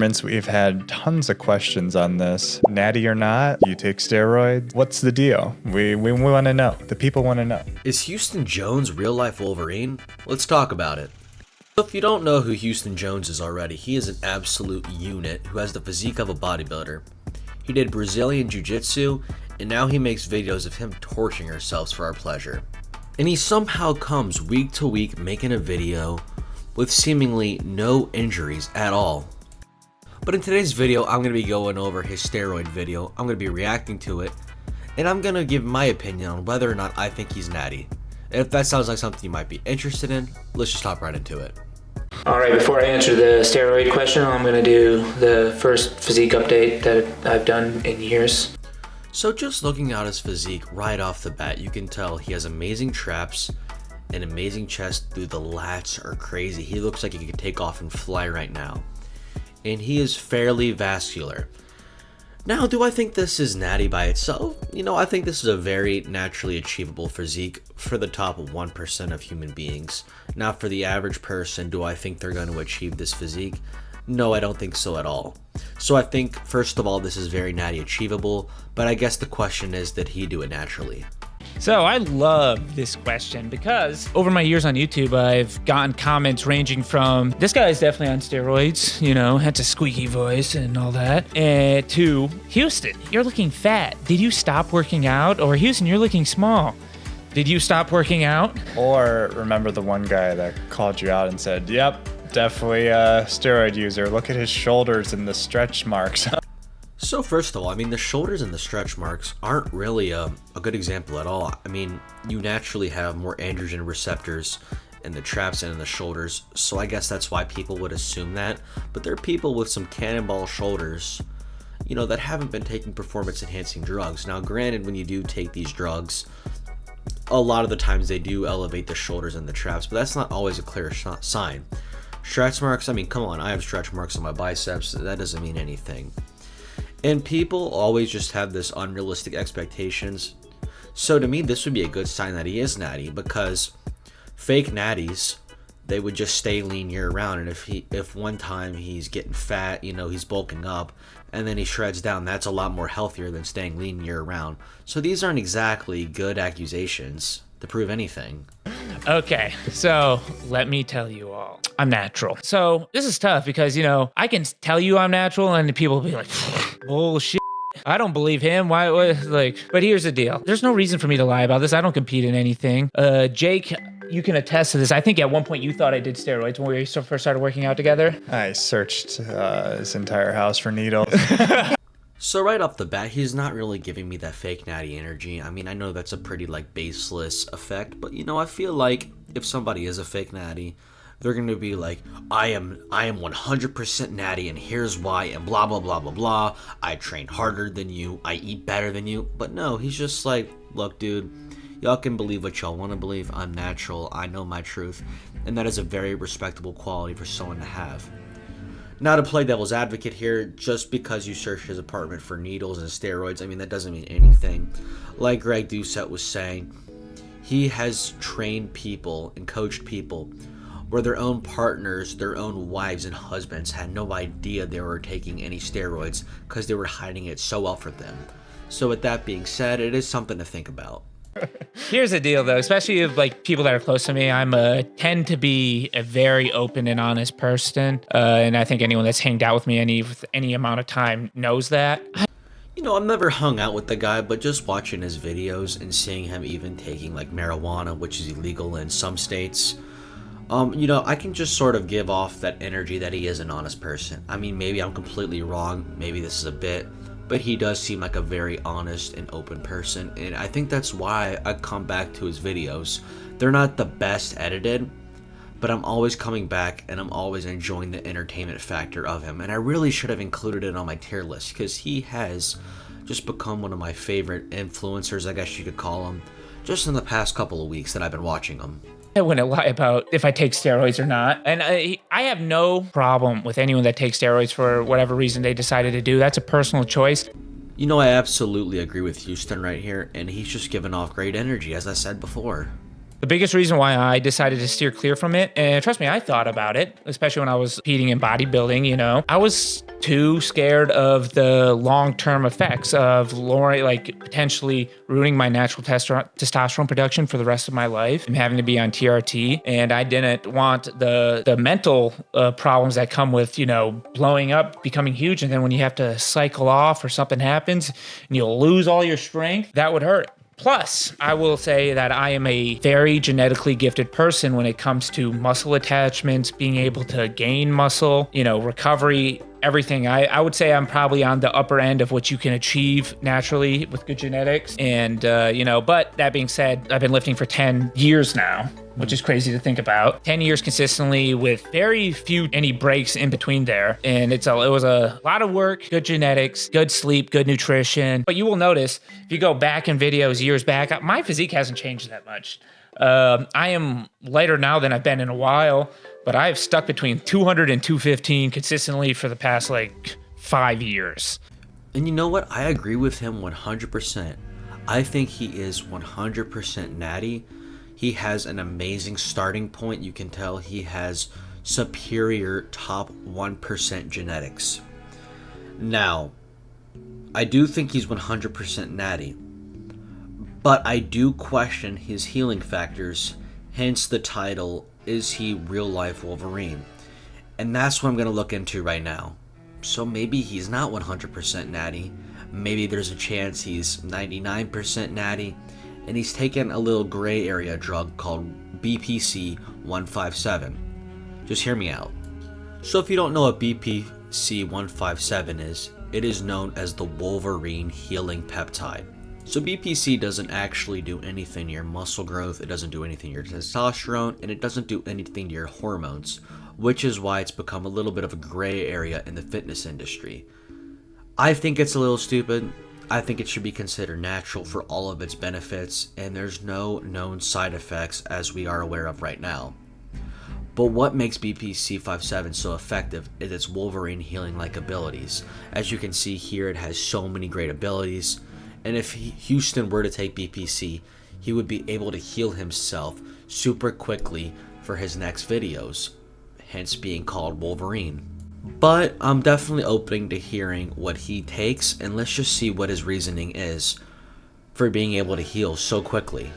We've had tons of questions on this. Natty or not, you take steroids? What's the deal? We want to know. The people want to know. Is Houston Jones real-life Wolverine? Let's talk about it. If you don't know who Houston Jones is already, he is an absolute unit who has the physique of a bodybuilder. He did Brazilian Jiu-Jitsu, and now he makes videos of him torturing ourselves for our pleasure. And he somehow comes week to week making a video with seemingly no injuries at all. But in today's video, I'm going to be going over his steroid video, I'm going to be reacting to it, and I'm going to give my opinion on whether or not I think he's natty. And if that sounds like something you might be interested in, let's just hop right into it. Alright, before I answer the steroid question, I'm going to do the first physique update that I've done in years. So just looking at his physique right off the bat, you can tell he has amazing traps, an amazing chest, dude, the lats are crazy. He looks like he could take off and fly right now. And he is fairly vascular. Now, do I think this is natty by itself? You know, I think this is a very naturally achievable physique for the top 1% of human beings. Now, for the average person, do I think they're going to achieve this physique? No, I don't think so at all. So I think, first of all, this is very natty achievable, but I guess the question is, did he do it naturally? So I love this question because over my years on YouTube, I've gotten comments ranging from, this guy is definitely on steroids, you know, has a squeaky voice and all that, and to, Houston, you're looking fat. Did you stop working out? Or Houston, you're looking small. Did you stop working out? Or remember the one guy that called you out and said, yep, definitely a steroid user. Look at his shoulders and the stretch marks. So first of all, I mean, the shoulders and the stretch marks aren't really a good example at all. I mean, you naturally have more androgen receptors in the traps and in the shoulders, so I guess that's why people would assume that. But there are people with some cannonball shoulders, you know, that haven't been taking performance-enhancing drugs. Now, granted, when you do take these drugs, a lot of the times they do elevate the shoulders and the traps, but that's not always a clear sign. Stretch marks, I mean, come on, I have stretch marks on my biceps. That doesn't mean anything. And people always just have this unrealistic expectations. So to me, this would be a good sign that he is natty, because fake natties, they would just stay lean year round. And if one time he's getting fat, you know, he's bulking up, and then he shreds down, that's a lot more healthier than staying lean year round. So these aren't exactly good accusations to prove anything. Okay, so let me tell you all, I'm natural. So this is tough because, you know, I can tell you I'm natural and people will be like, bullshit. I don't believe him. Why? Like, but here's the deal. There's no reason for me to lie about this. I don't compete in anything. Jake, you can attest to this. I think at one point you thought I did steroids when we first started working out together. I searched his entire house for needles. So right off the bat, he's not really giving me that fake natty energy. I mean, I know that's a pretty like baseless effect, but you know, I feel like if somebody is a fake natty, they're going to be like, I am 100% natty and here's why and blah, blah, blah, blah, blah. I train harder than you. I eat better than you. But no, he's just like, look, dude, y'all can believe what y'all want to believe. I'm natural. I know my truth. And that is a very respectable quality for someone to have. Now, to play devil's advocate here, just because you search his apartment for needles and steroids, I mean, that doesn't mean anything. Like Greg Doucette was saying, he has trained people and coached people where their own partners, their own wives and husbands had no idea they were taking any steroids because they were hiding it so well for them. So with that being said, it is something to think about. Here's the deal, though, especially if like people that are close to me, I'm tend to be a very open and honest person, and I think anyone that's hanged out with me any amount of time knows that. You know, I've never hung out with the guy, but just watching his videos and seeing him even taking like marijuana, which is illegal in some states, you know, I can just sort of give off that energy that he is an honest person. I mean, maybe I'm completely wrong, maybe this is a bit, but he does seem like a very honest and open person, and I think that's why I come back to his videos. They're not the best edited, but I'm always coming back and I'm always enjoying the entertainment factor of him, and I really should have included it on my tier list because he has just become one of my favorite influencers, I guess you could call him, just in the past couple of weeks that I've been watching him. I wouldn't lie about if I take steroids or not. And I have no problem with anyone that takes steroids for whatever reason they decided to do. That's a personal choice. You know, I absolutely agree with Houston right here, and he's just giving off great energy, as I said before. The biggest reason why I decided to steer clear from it, and trust me, I thought about it, especially when I was competing in bodybuilding, you know, I was too scared of the long-term effects of lowering, like potentially ruining my natural testosterone production for the rest of my life and having to be on TRT. And I didn't want the mental problems that come with, you know, blowing up, becoming huge. And then when you have to cycle off or something happens and you'll lose all your strength, that would hurt. Plus, I will say that I am a very genetically gifted person when it comes to muscle attachments, being able to gain muscle, you know, recovery, everything. I would say I'm probably on the upper end of what you can achieve naturally with good genetics. And, you know, but that being said, I've been lifting for 10 years now, which is crazy to think about. 10 years consistently with very few any breaks in between there. And it was a lot of work, good genetics, good sleep, good nutrition. But you will notice if you go back in videos years back, my physique hasn't changed that much. I am lighter now than I've been in a while, but I've stuck between 200 and 215 consistently for the past like 5 years. And you know what? I agree with him 100%. I think he is 100% natty. He has an amazing starting point. You can tell he has superior top 1% genetics. Now, I do think he's 100% natty, but I do question his healing factors, hence the title, Is He Real Life Wolverine? And that's what I'm going to look into right now. So maybe he's not 100% natty, maybe there's a chance he's 99% natty, and he's taken a little gray area drug called BPC 157. Just hear me out. So if you don't know what BPC 157 is, it is known as the Wolverine healing peptide. So BPC doesn't actually do anything to your muscle growth, it doesn't do anything to your testosterone, and it doesn't do anything to your hormones, which is why it's become a little bit of a gray area in the fitness industry. I think it's a little stupid. I think it should be considered natural for all of its benefits, and there's no known side effects as we are aware of right now. But what makes BPC 57 so effective is its Wolverine healing-like abilities. As you can see here, it has so many great abilities, and if Houston were to take BPC, he would be able to heal himself super quickly for his next videos, hence being called Wolverine. But I'm definitely open to hearing what he takes, and let's just see what his reasoning is for being able to heal so quickly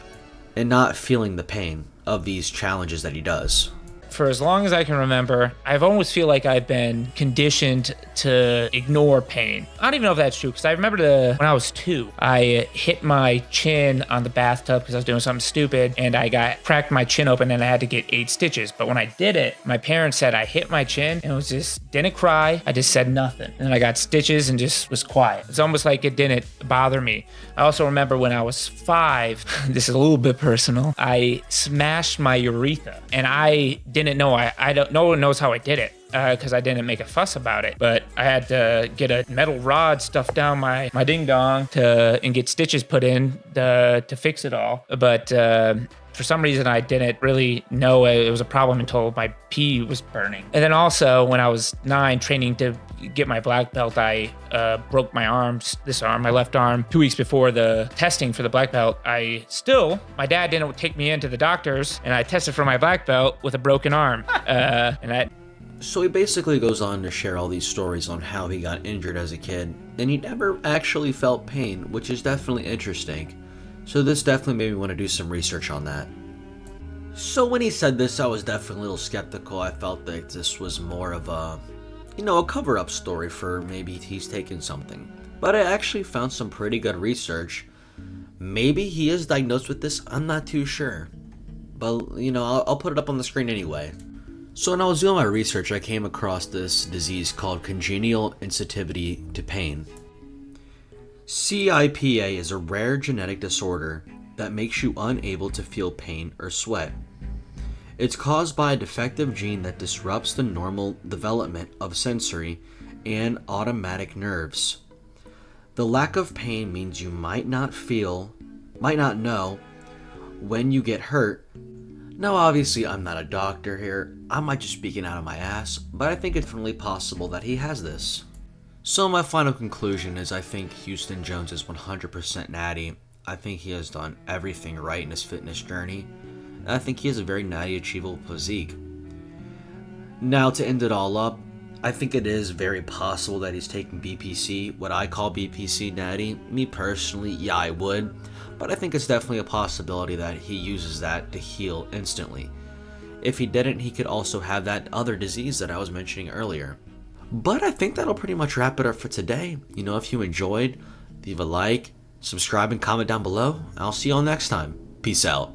and not feeling the pain of these challenges that he does. For as long as I can remember, I've always feel like I've been conditioned to ignore pain. I don't even know if that's true, because I remember when I was 2, I hit my chin on the bathtub because I was doing something stupid, and I cracked my chin open and I had to get 8 stitches. But when I did it, my parents said I hit my chin and didn't cry. I just said nothing. And then I got stitches and just was quiet. It's almost like it didn't bother me. I also remember when I was 5, this is a little bit personal, I smashed my urethra, and I didn't know. No one knows how I did it because I didn't make a fuss about it. But I had to get a metal rod stuffed down my ding dong and get stitches put in to fix it all. But for some reason, I didn't really know it was a problem until my pee was burning. And then also, when I was 9, training to get my black belt, I broke my my left arm, 2 weeks before the testing for the black belt. My dad didn't take me into the doctors, and I tested for my black belt with a broken arm. So he basically goes on to share all these stories on how he got injured as a kid, and he never actually felt pain, which is definitely interesting. So this definitely made me want to do some research on that. So when he said this, I was definitely a little skeptical. I felt that this was more of a cover-up story for maybe he's taken something. But I actually found some pretty good research. Maybe he is diagnosed with this, I'm not too sure. But, I'll put it up on the screen anyway. So when I was doing my research, I came across this disease called congenital insensitivity to pain. CIPA is a rare genetic disorder that makes you unable to feel pain or sweat. It's caused by a defective gene that disrupts the normal development of sensory and automatic nerves. The lack of pain means you might not know when you get hurt. Now obviously I'm not a doctor here, I might just speaking out of my ass, but I think it's definitely possible that he has this. So my final conclusion is I think Houston Jones is 100% natty. I think he has done everything right in his fitness journey. and I think he has a very Natty achievable physique. Now, to end it all up, I think it is very possible that he's taking BPC, what I call BPC Natty. Me personally, yeah, I would, but I think it's definitely a possibility that he uses that to heal instantly. If he didn't, he could also have that other disease that I was mentioning earlier. But I think that'll pretty much wrap it up for today. You know, if you enjoyed, leave a like, subscribe, and comment down below. I'll see you all next time. Peace out.